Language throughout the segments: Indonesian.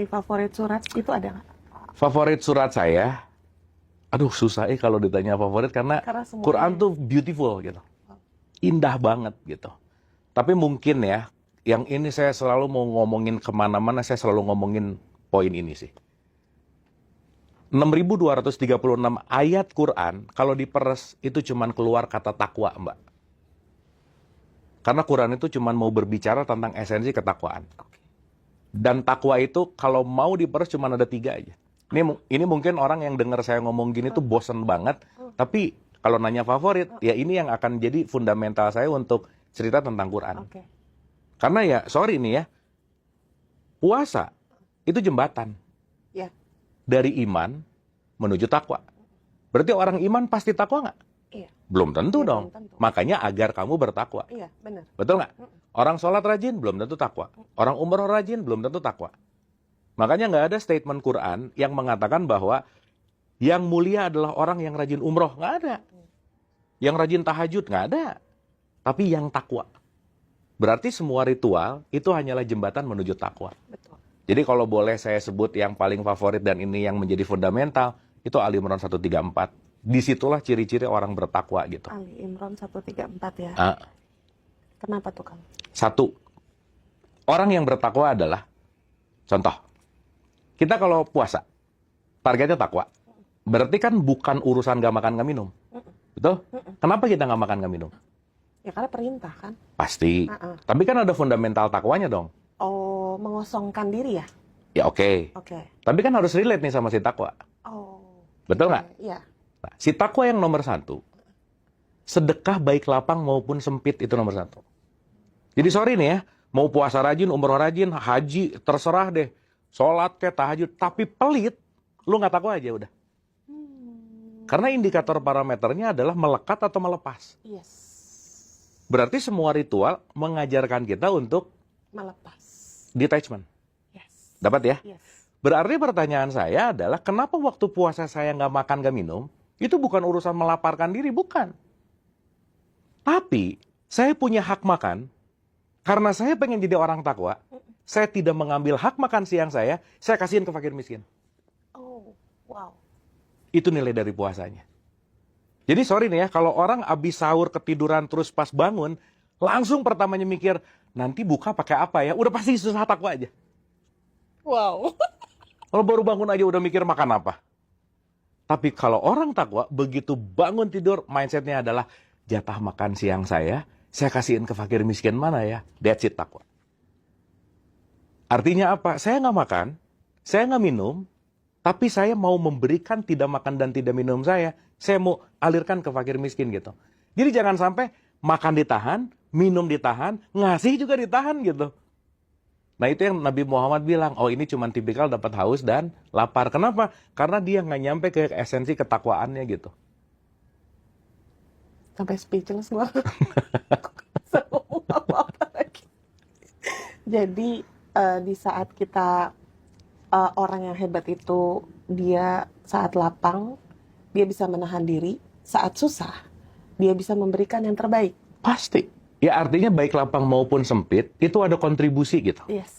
mengenai favorit surat itu ada nggak? Favorit surat saya, aduh susah kalau ditanya favorit karena semuanya Quran tuh beautiful gitu. Indah banget gitu. Tapi mungkin ya, yang ini saya selalu mau ngomongin kemana-mana, saya selalu ngomongin poin ini sih. 6.236 ayat Quran, kalau diperes itu cuman keluar kata takwa, Mbak. Karena Quran itu cuman mau berbicara tentang esensi ketakwaan. Dan takwa itu kalau mau diperes cuman ada 3 aja. Ini mungkin orang yang dengar saya ngomong gini tuh bosen banget, tapi kalau nanya favorit, ya ini yang akan jadi fundamental saya untuk cerita tentang Quran. Karena ya, sorry nih ya, puasa itu jembatan. Dari iman menuju takwa. Berarti orang iman pasti takwa nggak? Iya. Belum tentu Iya, dong. belum tentu. Makanya agar kamu bertakwa. Iya, benar. Betul nggak? Orang sholat rajin belum tentu takwa. Orang umroh rajin belum tentu takwa. Makanya nggak ada statement Quran yang mengatakan bahwa yang mulia adalah orang yang rajin umroh. Nggak ada. Yang rajin tahajud. Nggak ada. Tapi yang takwa. Berarti semua ritual itu hanyalah jembatan menuju takwa. Betul. Jadi kalau boleh saya sebut yang paling favorit dan ini yang menjadi fundamental, itu Ali Imran 134. Disitulah ciri-ciri orang bertakwa gitu. Ali Imran 134 ya. Kenapa tuh Kang? 1. Orang yang bertakwa adalah, contoh, kita kalau puasa, targetnya takwa. Berarti kan bukan urusan gak makan gak minum. Betul? Kenapa kita gak makan gak minum? Ya karena perintah kan. Pasti. Tapi kan ada fundamental takwanya dong. Oh, mengosongkan diri ya? Ya oke. Tapi kan harus relate nih sama si takwa. Oh. Betul nggak? Iya. Nah, si takwa yang nomor 1, sedekah baik lapang maupun sempit itu nomor 1. Jadi sorry nih ya, mau puasa rajin, umroh rajin, haji, terserah deh. Sholat kayak tahajud, tapi pelit, lu nggak takwa aja udah. Karena indikator parameternya adalah melekat atau melepas. Yes. Berarti semua ritual mengajarkan kita untuk melepas. Detachment. Yes. Dapat ya? Yes. Berarti pertanyaan saya adalah, kenapa waktu puasa saya nggak makan, nggak minum? Itu bukan urusan melaparkan diri, bukan. Tapi, saya punya hak makan, karena saya pengen jadi orang takwa, saya tidak mengambil hak makan siang saya kasihin ke fakir miskin. Oh, wow. Itu nilai dari puasanya. Jadi sorry nih ya, kalau orang abis sahur ketiduran terus pas bangun, langsung pertamanya mikir, nanti buka pakai apa ya? Udah pasti susah takwa aja. Wow. Kalau baru bangun aja udah mikir makan apa. Tapi kalau orang takwa, begitu bangun tidur, mindsetnya adalah jatah makan siang saya kasihin ke fakir miskin mana ya? That's it, takwa. Artinya apa? Saya nggak makan, saya nggak minum, tapi saya mau memberikan tidak makan dan tidak minum saya mau alirkan ke fakir miskin gitu. Jadi jangan sampai makan ditahan, minum ditahan, ngasih juga ditahan gitu. Nah itu yang Nabi Muhammad bilang, oh ini cuma tipikal dapat haus dan lapar. Kenapa? Karena dia nggak nyampe ke esensi ketakwaannya gitu. Sampai speechless gua. Apa lagi. Jadi di saat kita orang yang hebat itu, dia saat lapang, dia bisa menahan diri. Saat susah, dia bisa memberikan yang terbaik. Pasti. Ya artinya baik lapang maupun sempit, itu ada kontribusi gitu. Yes.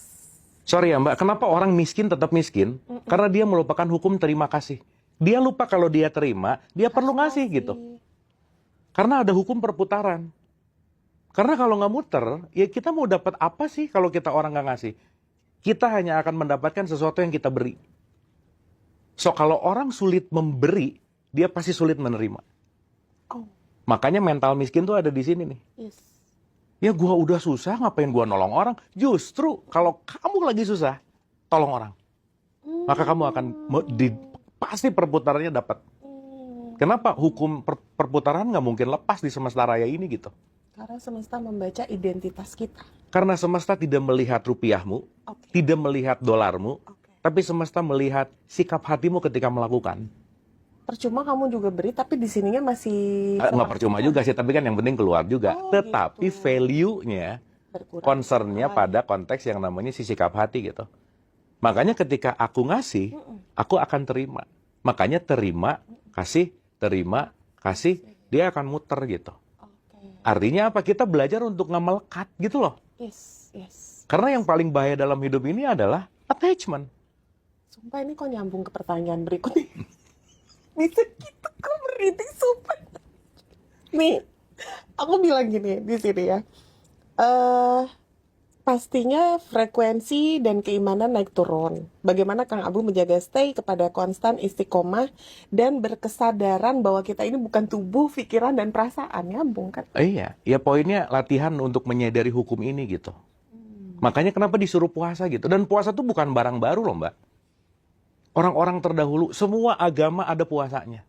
Sorry ya Mbak, kenapa orang miskin tetap miskin? Karena dia melupakan hukum terima kasih. Dia lupa kalau dia terima, dia perlu ngasih gitu. Karena ada hukum perputaran. Karena kalau nggak muter, ya kita mau dapat apa sih kalau kita orang nggak ngasih? Kita hanya akan mendapatkan sesuatu yang kita beri. So kalau orang sulit memberi, dia pasti sulit menerima. Oh. Makanya mental miskin tuh ada di sini nih. Yes. Ya gua udah susah, ngapain gua nolong orang? Justru kalau kamu lagi susah, tolong orang. Maka kamu akan pasti perputarannya dapat. Kenapa? Hukum perputaran nggak mungkin lepas di semesta raya ini gitu. Karena semesta membaca identitas kita. Karena semesta tidak melihat rupiahmu, tidak melihat dolarmu, tapi semesta melihat sikap hatimu ketika melakukan. Percuma kamu juga beri, tapi di sininya masih... Nggak percuma juga sih, tapi kan yang penting keluar juga. Tetapi gitu. value-nya, concern-nya pada konteks yang namanya si sikap hati gitu. Makanya ketika aku ngasih, aku akan terima. Makanya terima, kasih, dia akan muter gitu. Artinya apa? Kita belajar untuk nggak melekat gitu loh. Yes, yes. Karena yang paling bahaya dalam hidup ini adalah attachment. Sumpah ini kok nyambung ke pertanyaan berikutnya. Bisa gitu kok merintih, sumpah. Nih, aku bilang gini di sini ya. Eh Pastinya frekuensi dan keimanan naik turun. Bagaimana Kang Abu menjaga stay kepada konstan istiqomah dan berkesadaran bahwa kita ini bukan tubuh, pikiran, dan perasaan. Nyambung kan? Iya, ya poinnya latihan untuk menyadari hukum ini gitu. Makanya kenapa disuruh puasa gitu. Dan puasa tuh bukan barang baru loh Mbak. Orang-orang terdahulu, semua agama ada puasanya.